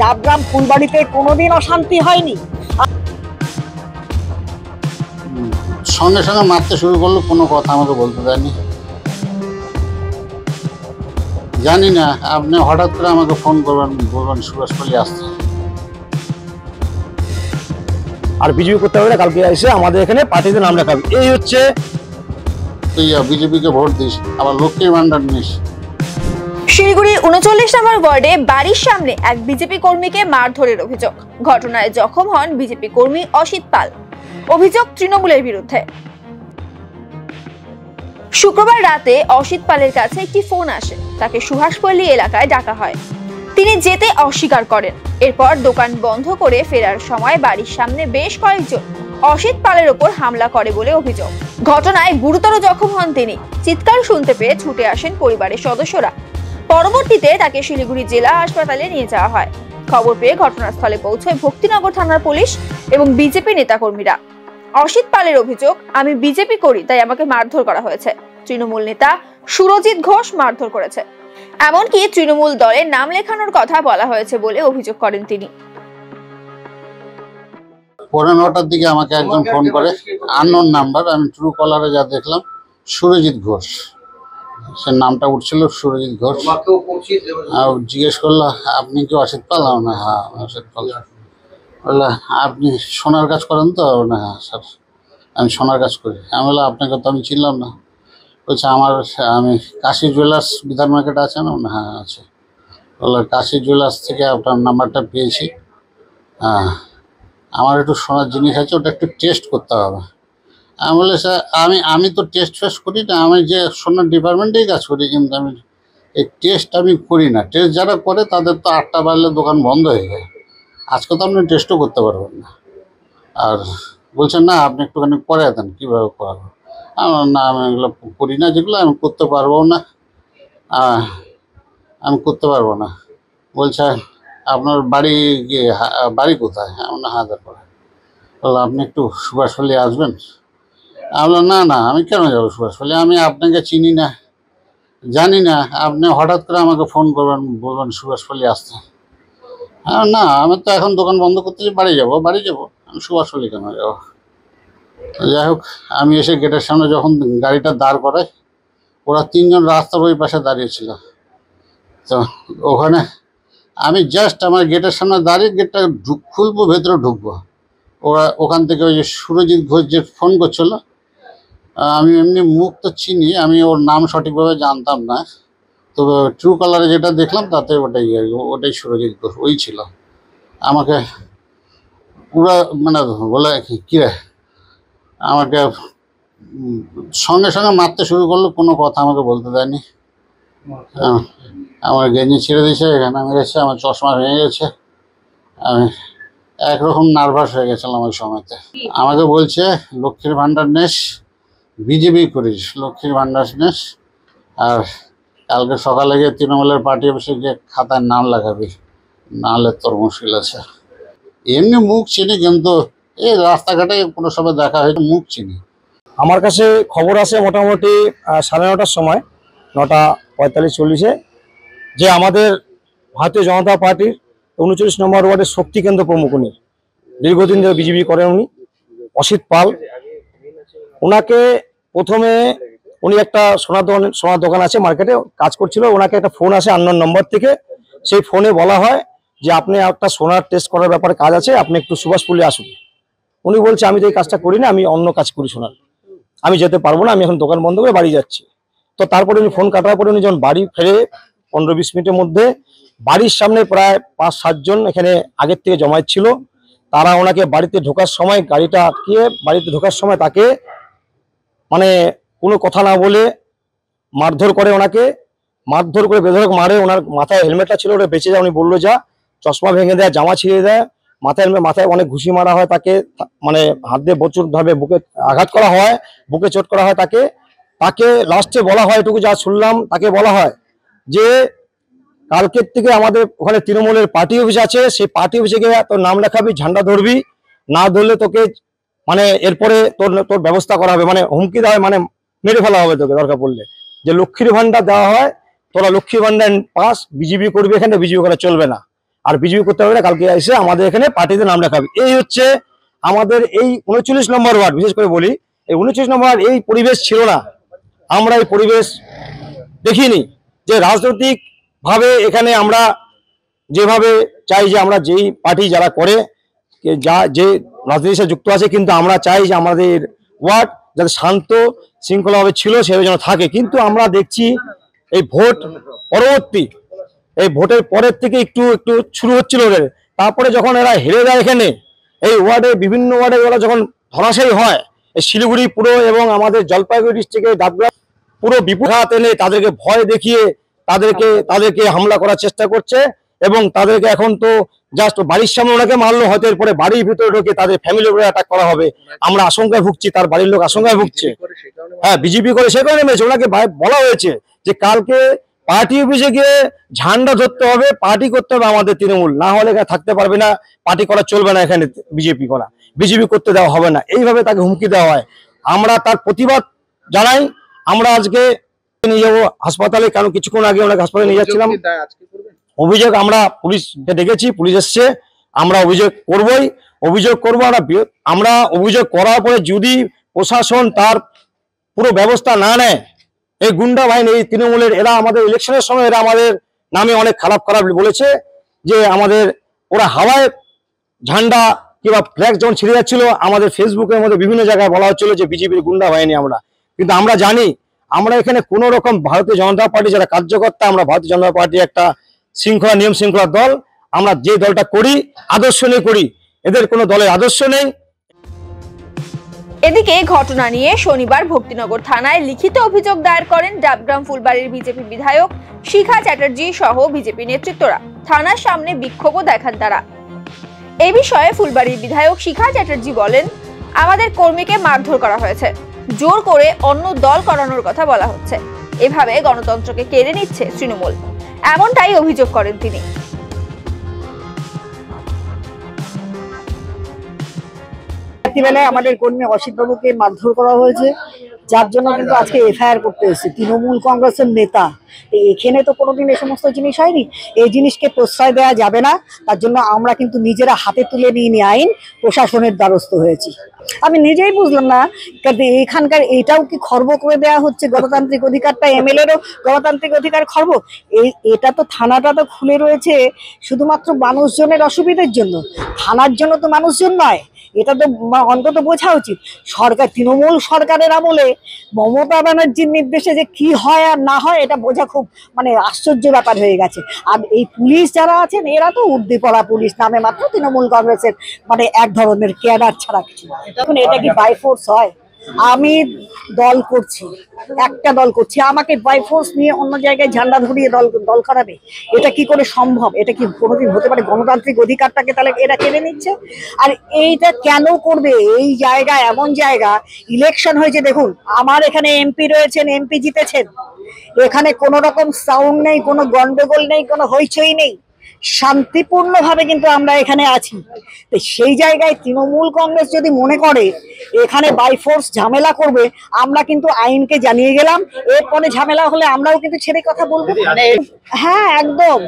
ডাবগ্রাম ফুলবাড়িতে কোনোদিন অশান্তি হয়নি? সঙ্গে সঙ্গে মারতে শুরু করলো, কোনো কথা আমাকে বলতে দেয়নি। জানি না, আপনি হঠাৎ করে আমাকে ফোন করবেন, বলবেন সুভাষপল্লী আসতে। আর বিজেপি করতে হবে না, কালকে এসে আমাদের এখানে পার্টিতে নাম লেখাবে। এই হচ্ছে তুই বিজেপিকে ভোট দিস, আবার লক্ষ্মীর ভান্ডার নিস। শিলিগুড়ি ৩৯ নম্বর ওয়ার্ডে বাড়ির সামনে এক বিজেপি কর্মীকে মারধরের অভিযোগ। ঘটনায় জখম হন বিজেপি কর্মী অসিত পাল। অভিযোগ তৃণমূলের বিরুদ্ধে। শুক্রবার রাতে অসিত পালের কাছে একটি ফোন আসে, তাকে সুভাষপল্লী এলাকায় ডাকা হয়। তিনি যেতে অস্বীকার করেন। এরপর দোকান বন্ধ করে ফেরার সময় বাড়ির সামনে বেশ কয়েকজন অসিত পালের ওপর হামলা করে বলে অভিযোগ। ঘটনায় গুরুতর জখম হন তিনি। চিৎকার শুনতে পেয়ে ছুটে আসেন পরিবারের সদস্যরা। পরবর্তীতে তাকে শিলিগুড়ি জেলা হাসপাতালে নিয়ে যাওয়া হয়। খবর পেয়ে ঘটনাস্থলে পৌঁছয় ভক্তিনগর থানার পুলিশ এবং বিজেপি নেতাকর্মীরা। অসিত পালের অভিযোগ, আমি বিজেপি করি তাই আমাকে মারধর করা হয়েছে। তৃণমূল নেতা সুরজিৎ ঘোষ মারধর করেছে, এমনকি তৃণমূল দলের নাম লেখানোর কথা বলা হয়েছে বলে অভিযোগ করেন তিনি। 9:15টার দিকে আমাকে একজন ফোন করে, আননোন নাম্বার। আমি ট্রু কলারে যা দেখলাম সুরজিৎ ঘোষ, সে নামটা উঠছিল সুরজিৎ ঘোষ। আর জিজ্ঞেস করলো, আপনি কি অসিত পাল? না, হ্যাঁ অসিত পাল। বললো, আপনি সোনার কাজ করেন তো? না, হ্যাঁ স্যার আমি সোনার কাজ করি। আমি বললাম, আপনাকে তো আমি চিনলাম না। বলছে, আমি কাশী জুয়েলার্স বিধান মার্কেট আছে না? হ্যাঁ আছে। বললো, কাশী জুয়েলার্স থেকে আপনার নাম্বারটা পেয়েছি। হ্যাঁ, আমার একটু সোনার জিনিস আছে, ওটা একটু টেস্ট করতে হবে। আমি বলি, স্যার আমি তো টেস্ট ফেস্ট করি না, আমি যে সোনার ডিপার্টমেন্টেই কাজ করি, কিন্তু আমি এই টেস্ট আমি করি না। টেস্ট যারা করে তাদের তো 8টা বাজলে দোকান বন্ধ হয়ে যায়, আজকে তো আপনি টেস্টও করতে পারবেন না। আর বলছেন, না আপনি একটুখানি করে দেন, কীভাবে করাবো? না আমি এগুলো করি না, যেগুলো আমি করতে পারবো না, আমি করতে পারবো না। বলছে, আপনার বাড়ি কোথায়? আমরা হায়দ্রাবাদ। বললো, আপনি একটু সুভাষপল্লী আসবেন? আমি বললাম, না আমি কেন যাবো সুভাষপল্লী? আমি আপনাকে চিনি না, জানি না, আপনি হঠাৎ করে আমাকে ফোন করবেন, বলবেন সুভাষপল্লী আসতে। না আমি তো এখন দোকান বন্ধ করতে বাড়ি যাবো। আমি সুভাষপল্লী কেন যাবো? যাই হোক, আমি এসে গেটের সামনে যখন গাড়িটা দাঁড় করাই, ওরা 3জন রাস্তার ওই পাশে দাঁড়িয়েছিল। তো ওখানে আমি জাস্ট আমার গেটের সামনে দাঁড়িয়ে গেটটা খুলবো, ভেতরে ঢুকবো, ওখান থেকে ওই যে সুরজিৎ ঘোষ যে ফোন করছিল, আমি এমনি মুখ তো চিনি, আমি ওর নাম সঠিকভাবে জানতাম না, তবে ট্রু কালারে যেটা দেখলাম তাতে ওটাই সুরজিৎ ঘোষ, ওই ছিল। আমাকে পুরো মানে বলে, কী রে, আমাকে সঙ্গে সঙ্গে মারতে শুরু করলো, কোনো কথা আমাকে বলতে দেয়নি। আমার গেঞ্জি ছেড়ে দিয়েছে, এখানে মেরেছে, আমার চশমা ভেঙে গেছে। আমি একরকম নার্ভাস হয়ে গেছিলাম ওই সময়তে। আমাকে বলছে, লক্ষ্মীর ভান্ডার নেস, বিজেপি করিস, লক্ষ্মীর ভান্ডার নেস, আর কালকে সকালে গিয়ে তৃণমূলের পার্টি অফিসে গিয়ে খাতায় নাম লাগাবি, নাহলে তোর মুশকিল আছে। এমনি মুখ চিনি, কিন্তু এই রাস্তাঘাটে কোনো সময় দেখা হয়তো মুখ চিনি। আমার কাছে খবর আসে মোটামুটি 9:30টার সময়, 9:45-40-এ, যে আমাদের ভারতীয় জনতা পার্টির 39 নম্বর ওয়ার্ডের শক্তি কেন্দ্র প্রমুখ, উনি দীর্ঘদিন ধরে বিজেপি করেন, উনি অসিত পাল। ওনাকে প্রথমে উনি একটা সোনার দোকান আছে মার্কেটে কাজ করছিল, ওনাকে একটা ফোন আসে আননোন নম্বর থেকে। সেই ফোনে বলা হয় যে আপনি একটা সোনার টেস্ট করার ব্যাপারে কাজ আছে, আপনি একটু সুভাষপল্লী আসুন। উনি বলছে, আমি তো এই কাজটা করি না, আমি অন্য কাজ করি সোনার, আমি যেতে পারবো না, আমি এখন দোকান বন্ধ করে বাড়ি যাচ্ছি। তো তারপরে উনি ফোন কাটার পরে উনি যখন বাড়ি ফেরে 15-20 মিনিটের মধ্যে বাড়ির সামনে প্রায় 5-7 জন এখানে আগের থেকে জমায়েত ছিল। তারা ওনাকে বাড়িতে ঢোকার সময়, গাড়িটা আটকিয়ে বাড়িতে ঢোকার সময় তাকে মানে কোনো কথা না বলে মারধর করে, ওনাকে মারধর করে বেধড়ক মারে। ওনার মাথায় হেলমেটটা ছিল, ওটা বেঁচে যায়, উনি বললো যা, চশমা ভেঙে দেয়, জামা ছিঁড়ে দেয়, মাথায় অনেক ঘুষি মারা হয় তাকে, মানে হাত দিয়ে প্রচুরভাবে বুকে আঘাত করা হয়, বুকে চোট করা হয় তাকে লাস্টে বলা হয়, এটুকু যা শুনলাম, তাকে বলা হয় যে কালকের থেকে আমাদের ওখানে তৃণমূলের পার্টি অফিস আছে, সেই পার্টি অফিসে গিয়ে তোর নাম লেখাবি, ঝান্ডা ধরবি, না ধরলে তোকে মানে এরপরে তোর ব্যবস্থা করা হবে, মানে হুমকি দেওয়া হয়, মানে মেরে ফেলা হবে তোকে দরকার পড়লে। যে লক্ষ্মীর ভান্ডার দেওয়া হয়, তোরা লক্ষ্মীর ভান্ডার পাস, বিজেপি করবি, এখানে বিজেপি করা চলবে না। আর বিজেপি করতে হবে না, কালকে এসে আমাদের এখানে পার্টিতে নাম লেখাবে। এই হচ্ছে আমাদের এই 39 নম্বর ওয়ার্ড। বিশেষ করে বলি, এই 39 নম্বর ওয়ার্ড এই পরিবেশ ছিল না, আমরা এই পরিবেশ দেখিনি। যে রাজনৈতিক ভাবে এখানে আমরা যেভাবে চাই যে আমরা যেই পার্টি যারা করে যে রাজনীতির সাথে যুক্ত আছে, কিন্তু আমরা চাই যে আমাদের ওয়ার্ড যাতে শান্ত শৃঙ্খলাভাবে ছিল সেভাবে যেন থাকে। কিন্তু আমরা দেখছি এই ভোট পরবর্তী, এই ভোটের পরের থেকে একটু একটু শুরু হচ্ছিল ওদের, তারপরে যখন এরা হেরে যায় এখানে এই ওয়ার্ডে, বিভিন্ন ওয়ার্ডে ওরা যখন ধরাশায়ী হয়, এই শিলিগুড়ি পুরো এবং আমাদের জলপাইগুড়ি ডিস্ট্রিক্টে ডাবগ্রাম পুরো বিপদ এনে তাদেরকে ভয় দেখিয়ে তাদেরকে হামলা করার চেষ্টা করছে। এবং তাদেরকে এখন তো জাস্ট বাড়ির সামনে ওনাকে মারলো, হয়তো এরপরে বাড়ির ভিতরে ঢুকে তাদের ফ্যামিলির উপরে অ্যাটাক করা হবে, আমরা আশঙ্কায় ভুগছি, তার বাড়ির লোক আশঙ্কায় ভুগছে। হ্যাঁ, বিজেপি করে সে কারণে মেরেছে। ওনাকে বলা হয়েছে যে কালকে পার্টি অফিসে গিয়ে ঝান্ডা ধরতে হবে, পার্টি করতে হবে আমাদের তৃণমূল, না হলে এখানে থাকতে পারবে না, পার্টি করা চলবে না, এখানে বিজেপি করতে দেওয়া হবে না, এইভাবে তাকে হুমকি দেওয়া হয়। আমরা তার প্রতিবাদ জানাই। আমরা আজকে নিয়ে যাবো হাসপাতালে, কারণ কিছুক্ষণ আগে ওনাকে হাসপাতালে নিয়ে যাচ্ছিলাম। অভিযোগ আমরা পুলিশকে ডেকেছি, পুলিশ এসছে, আমরা অভিযোগ করবই, অভিযোগ করবো। আমরা অভিযোগ করার পরে যদি প্রশাসন তার পুরো ব্যবস্থা না নেয়, এই গুন্ডা বাহিনী, এই তৃণমূলের, এরা আমাদের ইলেকশনের সময় এরা আমাদের নামে অনেক খারাপ বলেছে, যে আমাদের ওরা হাওয়ায় ঝান্ডা কিংবা ফ্ল্যাগ যখন ছিঁড়ে যাচ্ছিল, আমাদের ফেসবুকের মধ্যে বিভিন্ন জায়গায় বলা হচ্ছিল যে বিজেপির গুন্ডা বাহিনী আমরা। কিন্তু আমরা জানি আমরা এখানে কোনো রকম ভারতীয় জনতা পার্টি যারা কার্যকর্তা, আমরা ভারতীয় জনতা পার্টি একটা শৃঙ্খলা, নিয়ম শৃঙ্খলার দল। আমরা যে দলটা করি আদর্শ নিয়ে করি, এদের কোনো দলের আদর্শ নেই। এদিকে ঘটনা নিয়ে শনিবার ভক্তিনগর থানায় লিখিত অভিযোগ দায়ের করেন ডাবগ্রাম ফুলবাড়ির বিজেপি বিধায়ক শিখা চ্যাটার্জি সহ বিজেপি নেতৃত্বরা। থানার সামনে বিক্ষোভও দেখান তারা। এই বিষয়ে ফুলবাড়ির বিধায়ক শিখা চ্যাটার্জি বলেন, আমাদের কর্মীকে মারধর করা হয়েছে, জোর করে অন্য দল করানোর কথা বলা হচ্ছে, এভাবে গণতন্ত্রকে কেড়ে নিচ্ছে তৃণমূল, এমনটাই অভিযোগ করেন তিনি। রাত্রিবেলায় আমাদের কর্মী অসিত বাবুকে মারধর করা হয়েছে, যার জন্য কিন্তু আজকে এফআইআর করতে এসেছে তৃণমূল কংগ্রেসের নেতা। এখানে তো কোনোদিন এই সমস্ত জিনিস হয়নি, এই জিনিসকে প্রশ্রয় দেওয়া যাবে না। তার জন্য আমরা কিন্তু নিজেরা হাতে তুলে নিয়ে আইন প্রশাসনের দ্বারস্থ হয়েছি। আমি নিজেই বুঝলাম না এখানকার এটাও কি খর্ব করে দেওয়া হচ্ছে, গণতান্ত্রিক অধিকারটা, এমএলএরও গণতান্ত্রিক অধিকার খর্ব। এটা তো থানাটা তো খুলে রয়েছে শুধুমাত্র মানুষজনের অসুবিধার জন্য, থানার জন্য তো মানুষজন নয়। এটা তো অন্তত বোঝা উচিত। সরকার, তৃণমূল সরকারের আমলে মমতা ব্যানার্জির নির্দেশে যে কি হয় আর না হয়, এটা বোঝা খুব আশ্চর্য ব্যাপার হয়ে গেছে। আর এই পুলিশ যারা আছেন, এরা তো উর্দি পড়া পুলিশ, নামে মাত্র তৃণমূল কংগ্রেসের এক ধরনের ক্যাডার ছাড়া কিছু। এখন এটা কি বাই ফোর্স হয়? আমি দল করছি, একটা দল করছি, আমাকে বাই ফোর্স নিয়ে অন্য জায়গায় ঝান্ডা ধরিয়ে দল করাবে? এটা কি করে সম্ভব? এটা কি কোনোদিন হতে পারে? গণতান্ত্রিক অধিকারটাকে তাহলে এরা কেড়ে নিচ্ছে। আর এইটা কেন করবে? এই জায়গা এমন জায়গা, ইলেকশন হয়েছে, দেখুন আমার এখানে এমপি রয়েছেন, এমপি জিতেছেন, এখানে কোনো রকম সাউন্ড নেই, কোনো গন্ডগোল নেই, কোনো হইচই নেই, শান্তিপূর্ণভাবে কিন্তু আমরা এখানে আছি। তো সেই জায়গায় তৃণমূল কংগ্রেস যদি মনে করে এখানে বাই ফোর্স ঝামেলা করবে, আমরা কিন্তু আইনকে জানিয়ে গেলাম, এরপরে ঝামেলা হলে আমরাও কিন্তু ছেড়ে কথা বলবো। হ্যাঁ, একদম।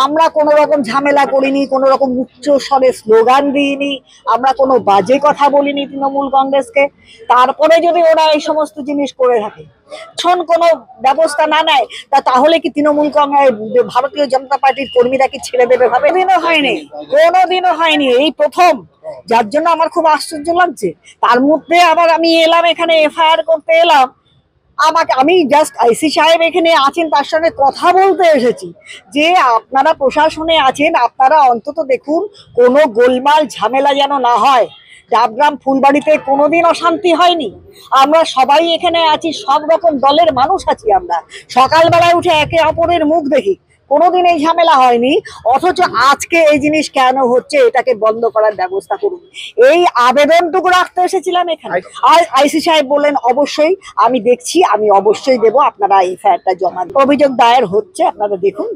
আমরা কোনো রকম ঝামেলা করিনি, কোনো রকম উচ্চ স্বরে স্লোগান দিইনি, আমরা কোনো বাজে কথা বলিনি তৃণমূল কংগ্রেসকে। তারপরে যদি ওরা এই সমস্ত জিনিস করে থাকে, কোনো ব্যবস্থা না নেয়, তাহলে কি তৃণমূল কংগ্রেস, ভারতীয় জনতা পার্টির কর্মীরা কি ছেড়ে দেবে? ভাবে দিনও হয়নি, কোনোদিনও হয়নি, এই প্রথম। যার জন্য আমার খুব আশ্চর্য লাগছে। তার মধ্যে আবার আমি এলাম এখানে এফআইআর করতে এলাম, আমি জাস্ট আইসি সাহেব এখানে আছেন, তার সঙ্গে কথা বলতে এসেছি যে আপনারা প্রশাসনে আছেন, আপনারা অন্তত দেখুন কোনো গোলমাল ঝামেলা যেন না হয়। ডাবগ্রাম ফুলবাড়িতে কোনোদিন অশান্তি হয়নি, আমরা সবাই এখানে আছি, সব রকম দলের মানুষ আছি, আমরা সকালবেলায় উঠে একে অপরের মুখ দেখি, কোনোদিন এই ঝামেলা হয়নি। অথচ আজকে এই জিনিস কেন হচ্ছে, এটাকে বন্ধ করার ব্যবস্থা করুন। এই আবেদনটুকু রাখতে এসেছিলাম এখানে। আর আইসি সাহেব বললেন অবশ্যই আমি দেখছি, আমি অবশ্যই দেবো, আপনারা এফআইআরটা জমা দিন। অভিযোগ দায়ের হচ্ছে, আপনারা দেখুন।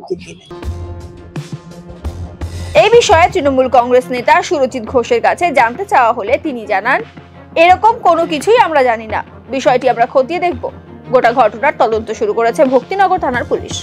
এই বিষয়ে তৃণমূল কংগ্রেস নেতা সুরজিৎ ঘোষের কাছে জানতে চাওয়া হলে তিনি জানান, এরকম কোনো কিছুই আমরা জানি না, বিষয়টি আমরা খতিয়ে দেখব। গোটা ঘটনার তদন্ত শুরু করেছে ভক্তিনগর থানার পুলিশ।